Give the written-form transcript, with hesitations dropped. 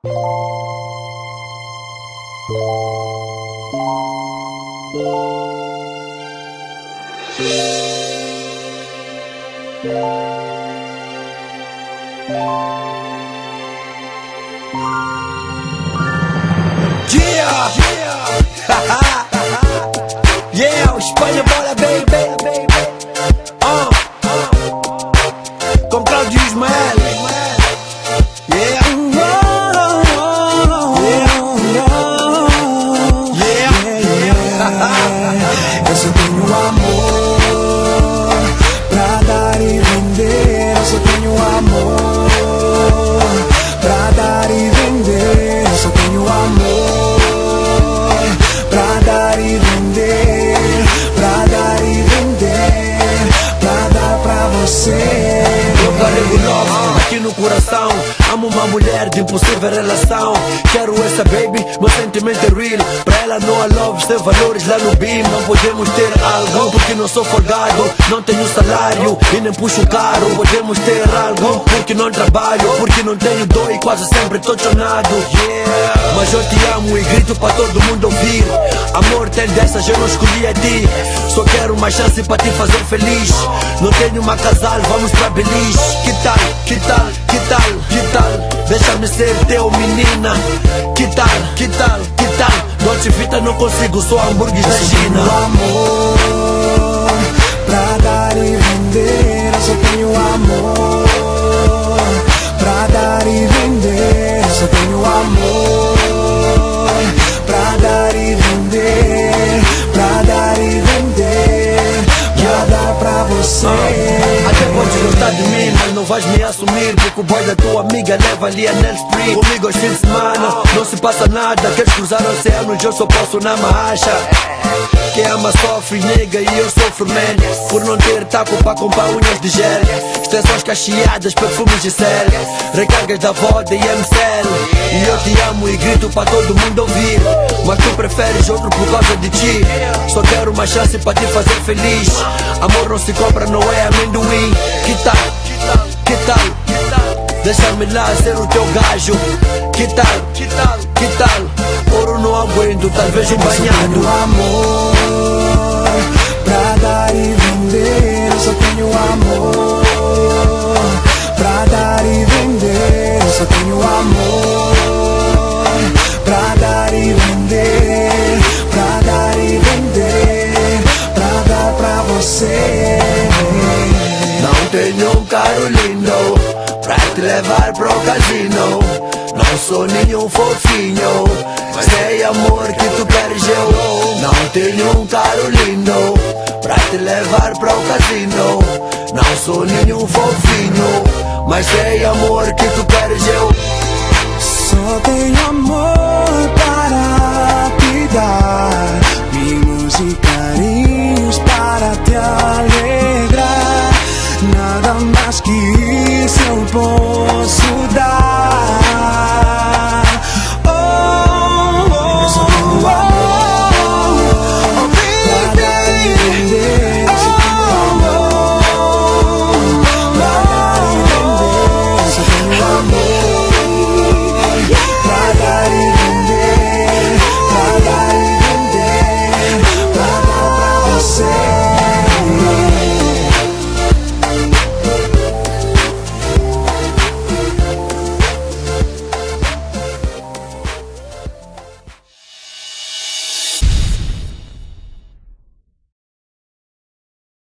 Yeah, yeah, Espanha bora baby, com Cláudio Ismael. Yeah, eu só tenho amor pra dar e vender. Eu só tenho amor pra dar e vender. Eu só tenho amor pra dar e vender, pra dar e vender, pra dar pra você. eu carrego love aqui no coração. Amo uma mulher de impossível relação. Quero essa baby, meu sentimento é real. Pra ela não há love, sem valores lá no BIM. Não podemos ter algo, porque não sou folgado. Não tenho salário e nem puxo caro. Podemos ter algo, porque não trabalho. Porque não tenho dor e quase sempre tô chonado. Mas eu te amo e grito pra todo mundo ouvir. Amor, tem dessas, eu não escolhi a ti. Só quero uma chance pra te fazer feliz. Não tenho uma casal, vamos pra Belize. Que tal, que tal, que tal, que tal? Deixa-me ser teu menina. Que tal, que tal, que tal? Dolce Vita não consigo, só hambúrgueres da China. Amor pra dar e vender. Eu só tenho amor pra dar e vender. Eu só tenho amor pra dar e vender, pra dar e vender, pra dar pra você. Até podes gostar de mim, mas não vais me assumir. Porque o boy da tua amiga leva ali a Nell Street. Comigo aos fins de semana, não se passa nada. Queres cruzar oceanos, eu só posso na marcha. Quem ama sofre, nega, e eu sofro, man. Por não ter taco pra comprar unhas de gel. Extensões cacheadas, perfumes de cel. Recargas da Voda e MCL. E eu te amo e grito pra todo mundo ouvir. Mas tu preferes outro por causa de ti. Só quero uma chance pra te fazer feliz. Amor não se compra, não é amendoim. Que tal, que tal, deixa-me lá ser o teu gajo. Que tal, que tal, que tal? Ouro não aguento, talvez um banhado. Amor pra dar e vender. Eu só tenho amor pra dar e vender. Eu só tenho amor pra dar e vender, pra dar e vender, pra dar pra você. Não tenho um carro lindo pra te levar pro casino. Não sou nenhum fofinho, mas é amor que tu queres eu. Não tenho um carro lindo pra te levar pro casino. Não sou nenhum fofinho, mas é amor que tu queres eu. Só tenho amor para te dar, mimos e carinhos para te alegrar. Nada mais que isso eu posso dar.